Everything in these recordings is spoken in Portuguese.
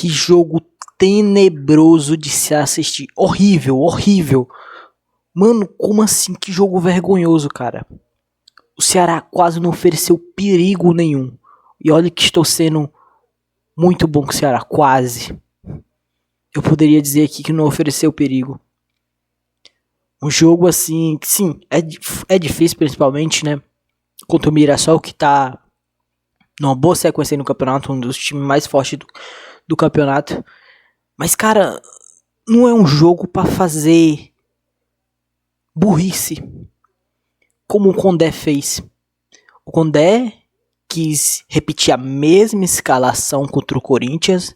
que jogo tenebroso de se assistir. Horrível, horrível. Mano, como assim? Que jogo vergonhoso, cara. O Ceará quase não ofereceu perigo nenhum. E olha que estou sendo muito bom com o Ceará, quase. Eu poderia dizer aqui que não ofereceu perigo. Um jogo assim, que sim, é difícil principalmente, né? Contra o Mirassol, que tá numa boa sequência aí no campeonato, um dos times mais fortes do campeonato. Mas, cara, não é um jogo pra fazer burrice, como o Condé fez. O Condé quis repetir a mesma escalação contra o Corinthians.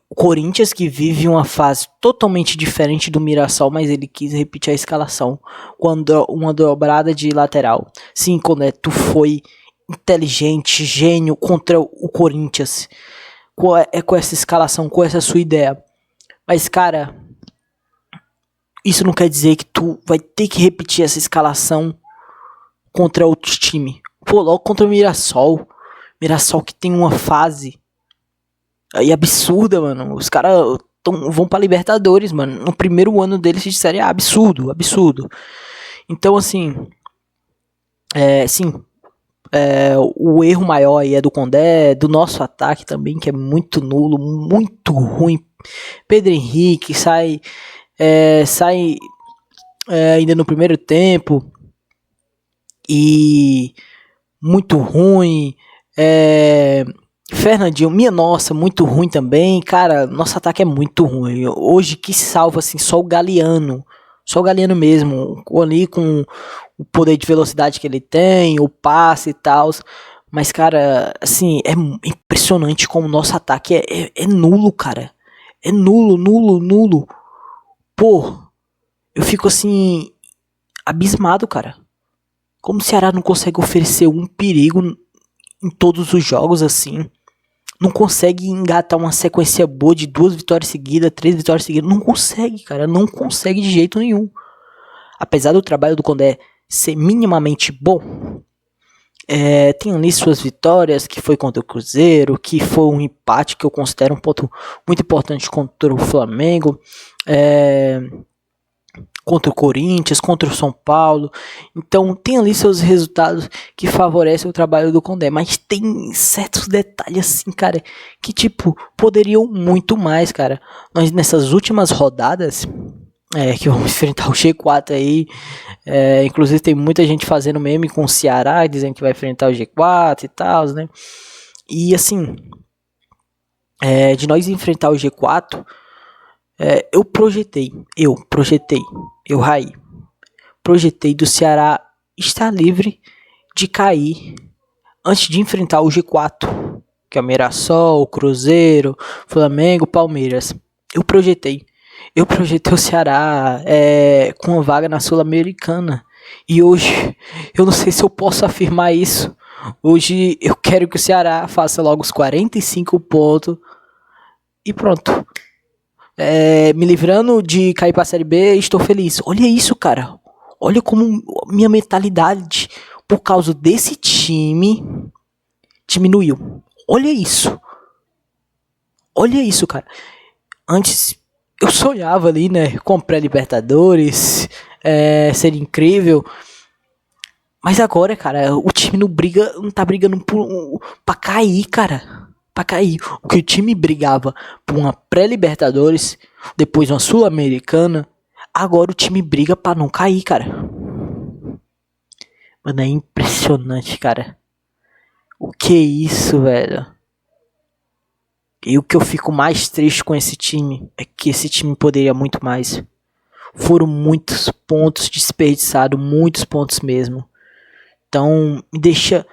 O Corinthians que vive uma fase totalmente diferente do Mirassol, mas ele quis repetir a escalação com uma dobrada de lateral. Sim, Condé, tu foi inteligente, gênio contra o Corinthians com essa escalação, com essa sua ideia. Mas, cara, isso não quer dizer que tu vai ter que repetir essa escalação contra outro time. Pô, logo contra o Mirassol. Mirassol que tem uma fase aí absurda, mano. Os caras vão pra Libertadores, mano. No primeiro ano deles de série A. Absurdo, absurdo. Então, assim, o erro maior aí é do Condé, do nosso ataque também, que é muito nulo, muito ruim. Pedro Henrique sai ainda no primeiro tempo e muito ruim. Fernandinho, minha nossa, muito ruim também. Cara, nosso ataque é muito ruim. Hoje que salva assim só o Galeano mesmo, ali com o poder de velocidade que ele tem, o passe e tal. Mas, cara, assim, é impressionante como o nosso ataque é nulo, cara. É nulo. Pô, eu fico assim, abismado, cara. Como o Ceará não consegue oferecer um perigo em todos os jogos, assim. Não consegue engatar uma sequência boa de 2 vitórias seguidas, 3 vitórias seguidas. Não consegue, cara. Não consegue de jeito nenhum. Apesar do trabalho do Condé ser minimamente bom, tem ali suas vitórias, que foi contra o Cruzeiro, que foi um empate que eu considero um ponto muito importante contra o Flamengo, contra o Corinthians, contra o São Paulo. Então tem ali seus resultados que favorecem o trabalho do Condé, mas tem certos detalhes assim, cara, que tipo, poderiam muito mais, cara. Nós nessas últimas rodadas, que vamos enfrentar o G4 aí, inclusive tem muita gente fazendo meme com o Ceará, dizendo que vai enfrentar o G4 e tal, né? E assim, de nós enfrentar o G4, eu projetei do Ceará estar livre de cair antes de enfrentar o G4, que é o Mirassol, o Cruzeiro, Flamengo, Palmeiras. Eu projetei o Ceará com uma vaga na Sul-Americana. E hoje, eu não sei se eu posso afirmar isso. Hoje eu quero que o Ceará faça logo os 45 pontos e pronto. Me livrando de cair pra Série B, estou feliz. Olha isso, cara. Olha como minha mentalidade, por causa desse time, diminuiu. Olha isso, cara. Antes, eu sonhava ali, né, com pré-Libertadores, seria incrível. Mas agora, cara, o time não tá brigando pra cair, cara. Pra cair. O que o time brigava por uma pré-Libertadores, depois uma Sul-Americana, agora o time briga pra não cair, cara. Mano, é impressionante, cara. O que é isso, velho? E o que eu fico mais triste com esse time é que esse time poderia muito mais. Foram muitos pontos desperdiçados, muitos pontos mesmo. Então, me deixa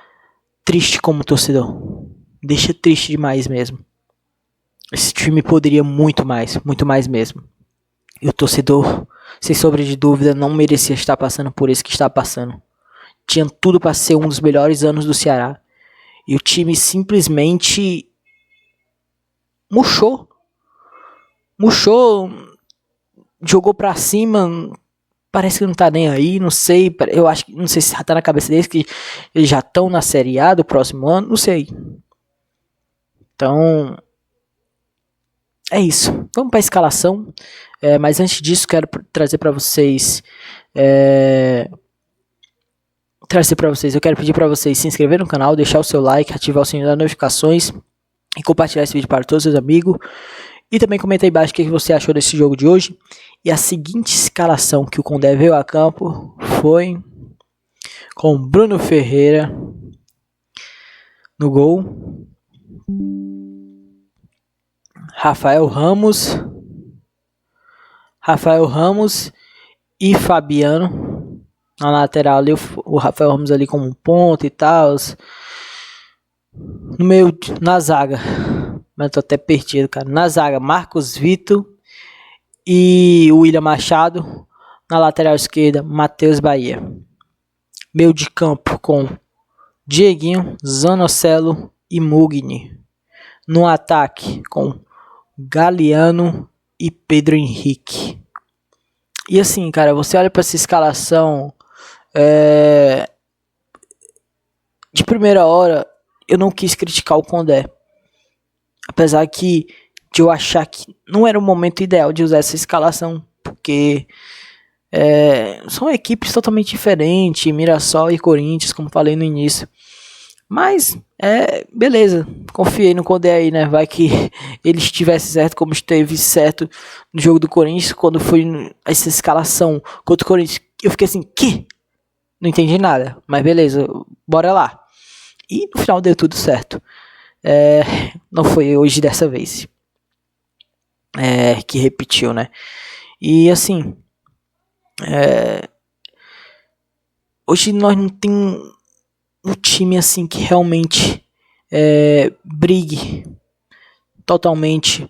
triste como torcedor. Deixa triste demais mesmo. Esse time poderia muito mais mesmo. E o torcedor, sem sombra de dúvida, não merecia estar passando por isso que está passando. Tinha tudo para ser um dos melhores anos do Ceará. E o time simplesmente murchou, jogou pra cima, parece que não tá nem aí, não sei, não sei se tá na cabeça deles que eles já estão na Série A do próximo ano, não sei. Então, é isso. Vamos para a escalação. Mas antes disso, quero trazer para vocês. Eu quero pedir para vocês se inscreverem no canal, deixar o seu like, ativar o sininho das notificações e compartilhar esse vídeo para todos os seus amigos. E também comenta aí embaixo o que você achou desse jogo de hoje. E a seguinte escalação que o Condé veio a campo foi com Bruno Ferreira no gol, Rafael Ramos e Fabiano na lateral ali, o Rafael Ramos ali como um ponto e tal, no meio, na zaga, mas eu tô até perdido, cara, na zaga, Marcos Vitor e William Machado, na lateral esquerda, Matheus Bahia, meio de campo com Dieguinho, Zanocelo e Mugni, no ataque com Galeano e Pedro Henrique. E assim, cara, você olha para essa escalação, de primeira hora eu não quis criticar o Condé, apesar de eu achar que não era o momento ideal de usar essa escalação, porque são equipes totalmente diferentes, Mirassol e Corinthians, como falei no início. Mas, beleza, confiei no Condé aí, né? Vai que ele estivesse certo, como esteve certo no jogo do Corinthians, quando foi essa escalação contra o Corinthians. Eu fiquei assim, que? Não entendi nada, mas beleza, bora lá. E no final deu tudo certo. Não foi hoje dessa vez que repetiu, né? E assim, hoje nós não temos um time assim que realmente brigue totalmente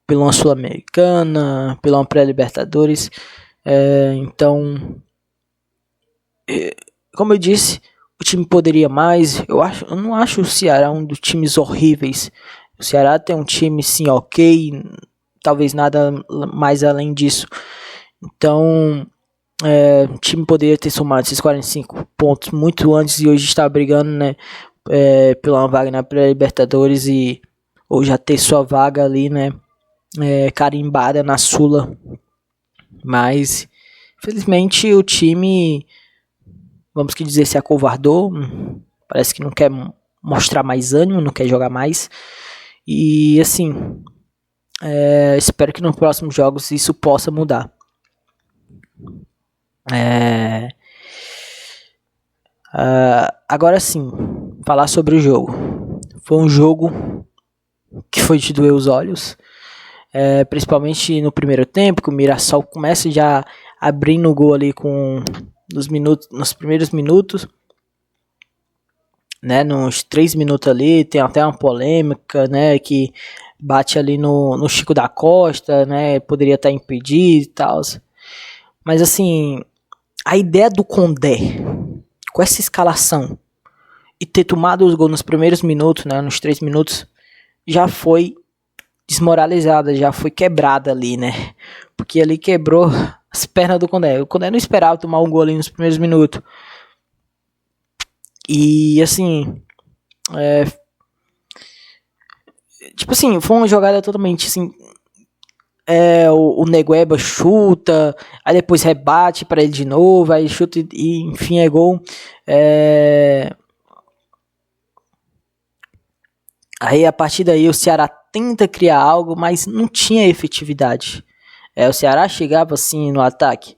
pela uma Sul-Americana, pela uma pré-Libertadores. Então, como eu disse, o time poderia mais. Eu não acho o Ceará um dos times horríveis. O Ceará tem um time sim ok, talvez nada mais além disso. Então, o time poderia ter somado esses 45 pontos muito antes e hoje está brigando, né, pela uma vaga na pré-Libertadores ou já ter sua vaga ali, né, carimbada na Sula. Mas, infelizmente, o time, vamos que dizer, se acovardou. Parece que não quer mostrar mais ânimo, não quer jogar mais. E, assim, espero que nos próximos jogos isso possa mudar. Agora sim, falar sobre o jogo. Foi um jogo que foi de doer os olhos, principalmente no primeiro tempo, que o Mirassol começa já abrindo o gol ali nos primeiros minutos, né, nos 3 minutos ali, tem até uma polêmica, né, que bate ali no Chico da Costa, né, poderia estar impedido e tal. Mas assim, a ideia do Condé, com essa escalação, e ter tomado os gols nos primeiros minutos, né, nos 3 minutos, já foi desmoralizada, já foi quebrada ali, né? Porque ali quebrou as pernas do Condé. O Condé não esperava tomar um gol ali nos primeiros minutos. E assim, tipo assim, foi uma jogada totalmente assim, o Negueba chuta, aí depois rebate para ele de novo, aí chuta e enfim é gol. Aí a partir daí o Ceará tenta criar algo, mas não tinha efetividade. O Ceará chegava assim no ataque,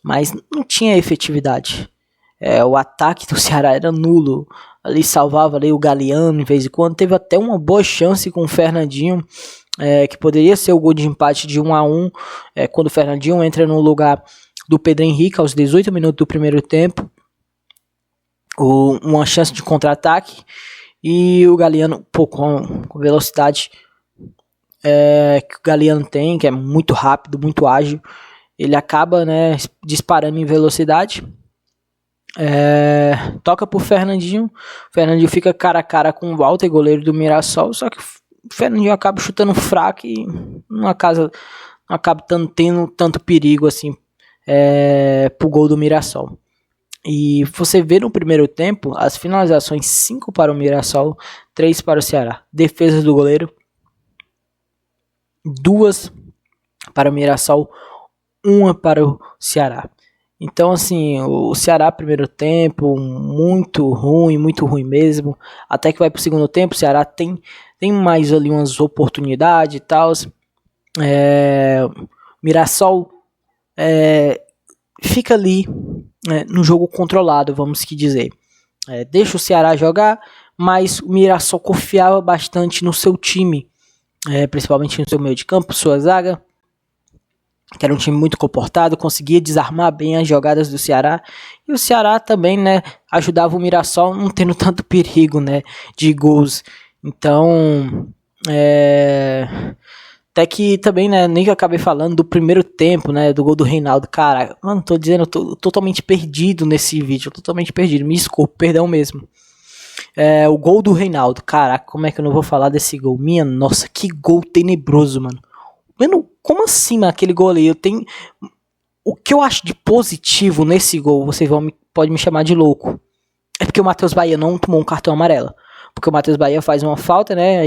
mas não tinha efetividade. O ataque do Ceará era nulo. Ali salvava ali o Galeano em vez de quando. Teve até uma boa chance com o Fernandinho, que poderia ser o gol de empate de 1-1, quando o Fernandinho entra no lugar do Pedro Henrique aos 18 minutos do primeiro tempo. Uma chance de contra-ataque. E o Galeano, com velocidade que o Galeano tem, que é muito rápido, muito ágil, ele acaba, né, disparando em velocidade. Toca pro Fernandinho. O Fernandinho fica cara a cara com o Walter, goleiro do Mirassol. Só que o Fernandinho acaba chutando fraco e não acaba tendo tanto perigo assim pro gol do Mirassol. E você vê no primeiro tempo as finalizações: 5 para o Mirassol, 3 para o Ceará. Defesa do goleiro 2 para o Mirassol, 1 para o Ceará. Então, assim, o Ceará, primeiro tempo, muito ruim mesmo. Até que vai pro segundo tempo, o Ceará tem mais ali umas oportunidades e tal. Mirassol fica ali no jogo controlado, vamos que dizer. Deixa o Ceará jogar, mas o Mirassol confiava bastante no seu time, principalmente no seu meio de campo, sua zaga, que era um time muito comportado, conseguia desarmar bem as jogadas do Ceará, e o Ceará também, né, ajudava o Mirassol não tendo tanto perigo, né, de gols. Então, até que também, né, nem que eu acabei falando do primeiro tempo, né, do gol do Reinaldo. Cara, mano, tô dizendo, eu tô totalmente perdido nesse vídeo, totalmente perdido, me desculpe, perdão mesmo. O gol do Reinaldo, caraca, como é que eu não vou falar desse gol? Minha nossa, que gol tenebroso, mano. Mano, como assim, mano, aquele gol ali? O que eu acho de positivo nesse gol, vocês pode me chamar de louco, é porque o Matheus Bahia não tomou um cartão amarelo. Porque o Matheus Bahia faz uma falta, né,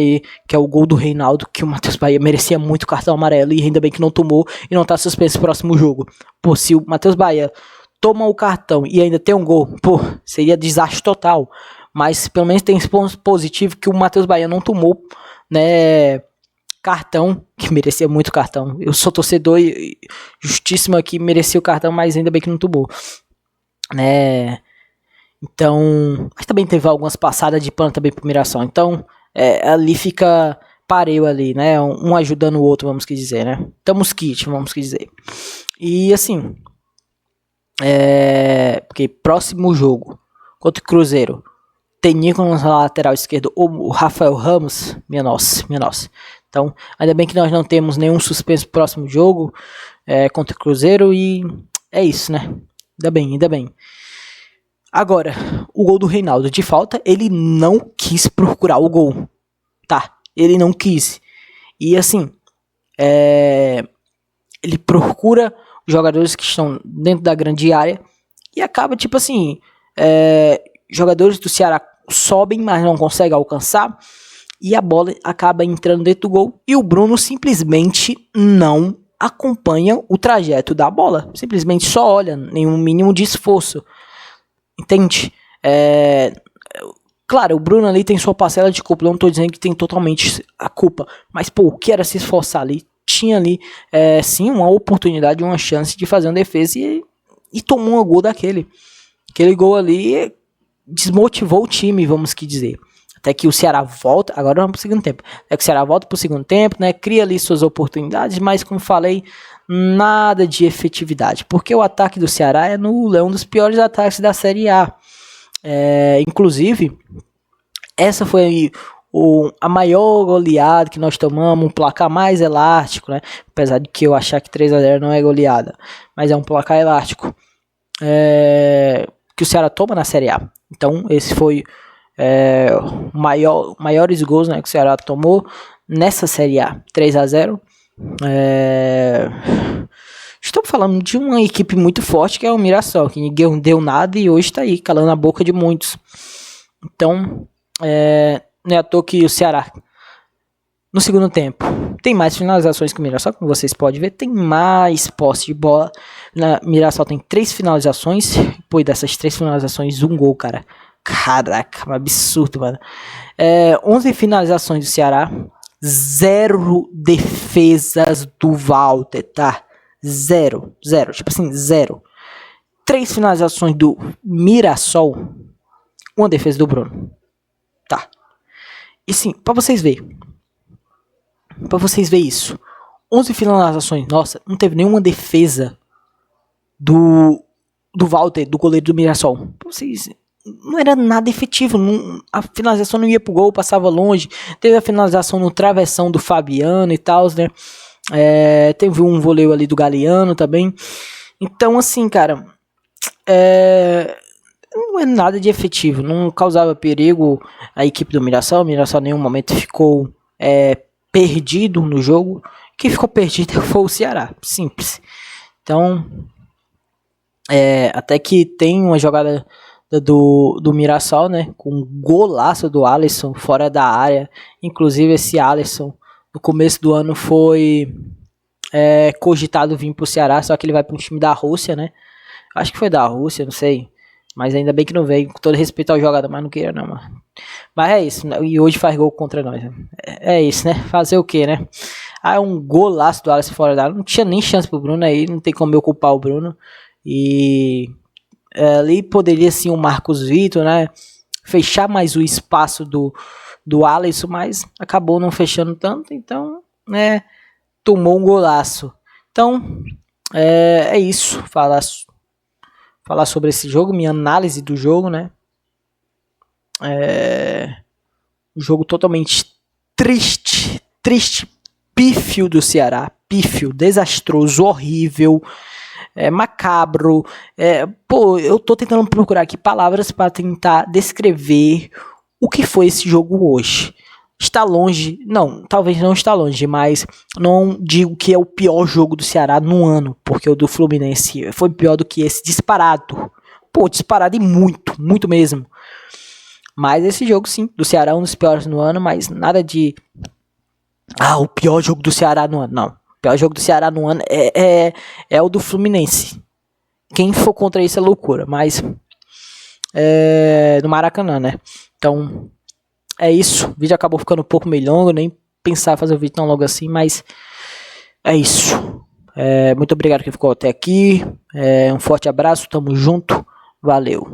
que é o gol do Reinaldo, que o Matheus Bahia merecia muito cartão amarelo, e ainda bem que não tomou e não tá suspenso no próximo jogo. Pô, se o Matheus Bahia toma o cartão e ainda tem um gol, pô, seria desastre total. Mas pelo menos tem esse ponto positivo que o Matheus Bahia não tomou, né, cartão, que merecia muito cartão. Eu sou torcedor e justíssimo aqui, merecia o cartão, mas ainda bem que não tomou, né. Então, mas também teve algumas passadas de pano também pro Mirassol. Então, ali fica pareu ali, né? Um ajudando o outro, vamos que dizer, né? Estamos kit, vamos que dizer. E assim, porque próximo jogo contra o Cruzeiro tem Nicolas na lateral esquerdo, o Rafael Ramos, minha nossa. Então, ainda bem que nós não temos nenhum suspenso pro próximo jogo contra o Cruzeiro, e é isso, né? Ainda bem. Agora, o gol do Reinaldo de falta, ele não quis procurar o gol, tá? Ele não quis. E assim, ele procura os jogadores que estão dentro da grande área e acaba, tipo assim, jogadores do Ceará sobem, mas não conseguem alcançar, e a bola acaba entrando dentro do gol, e o Bruno simplesmente não acompanha o trajeto da bola, simplesmente só olha, nenhum mínimo de esforço. Entende? Claro, o Bruno ali tem sua parcela de culpa. Não tô dizendo que tem totalmente a culpa, mas pô, o que era se esforçar ali? Tinha ali sim uma oportunidade, uma chance de fazer uma defesa, e tomou um gol daquele. Aquele gol ali desmotivou o time, vamos que dizer. Até que o Ceará volta, agora vamos pro segundo tempo. Até que o Ceará volta pro segundo tempo, né? Cria ali suas oportunidades, mas como falei, nada de efetividade. Porque o ataque do Ceará é um dos piores ataques da Série A. Inclusive, essa foi a maior goleada que nós tomamos, um placar mais elástico, né? Apesar de que eu achar que 3-0 não é goleada, mas é um placar elástico que o Ceará toma na Série A. Então, esse foi maiores gols, né, que o Ceará tomou nessa Série A, 3-0. Estamos falando de uma equipe muito forte, que é o Mirassol, que ninguém deu nada e hoje está aí, calando a boca de muitos. Então, não é à toa que o Ceará, no segundo tempo, tem mais finalizações que o Mirassol, como vocês podem ver, tem mais posse de bola. Mirassol tem 3 finalizações, depois dessas 3 finalizações, um gol, cara. Caraca, um absurdo, mano. 11 finalizações do Ceará, 0 defesas do Walter, tá? 0, tipo assim, 0. 3 finalizações do Mirassol, uma defesa do Bruno, tá? E sim, pra vocês verem isso, 11 finalizações, nossa, não teve nenhuma defesa do Walter, do goleiro do Mirassol. Pra vocês, não era nada efetivo, a finalização não ia pro gol, passava longe. Teve a finalização no travessão do Fabiano e tal, né? Teve um voleio ali do Galeano também. Então, assim, cara, não é nada de efetivo, não causava perigo a equipe do Mirassol. O Mirassol em nenhum momento ficou perdido no jogo. Quem ficou perdido foi o Ceará, simples. Então, até que tem uma jogada do Mirassol, né, com um golaço do Alisson fora da área. Inclusive esse Alisson no começo do ano foi cogitado vir pro Ceará, só que ele vai para um time da Rússia, né? Acho que foi da Rússia, não sei. Mas ainda bem que não veio, com todo respeito ao jogador, mas não queira não, mano. Mas é isso, né? E hoje faz gol contra nós. Né? É isso, né? Fazer o quê, né? Ah, um golaço do Alisson fora da área. Não tinha nem chance pro Bruno aí, não tem como eu culpar o Bruno. E ali poderia sim o Marcos Vitor, né? Fechar mais o espaço do Alisson, mas acabou não fechando tanto, então, né? Tomou um golaço. Então, é isso. Falar sobre esse jogo, minha análise do jogo, né? Um jogo totalmente triste, pífio do Ceará, pífio, desastroso, horrível, macabro. Eu tô tentando procurar aqui palavras para tentar descrever o que foi esse jogo hoje. Está longe, não, talvez não está longe, mas não digo que é o pior jogo do Ceará no ano, porque o do Fluminense foi pior do que esse, disparado. Disparado e muito mesmo. Mas esse jogo sim, do Ceará é um dos piores no ano, mas nada de... o pior jogo do Ceará no ano, não. O pior jogo do Ceará no ano é o do Fluminense. Quem for contra isso é loucura, mas... no Maracanã, né? Então... é isso, o vídeo acabou ficando um pouco meio longo, nem pensar em fazer o vídeo tão longo assim, mas é isso. Muito obrigado que ficou até aqui, um forte abraço, tamo junto, valeu.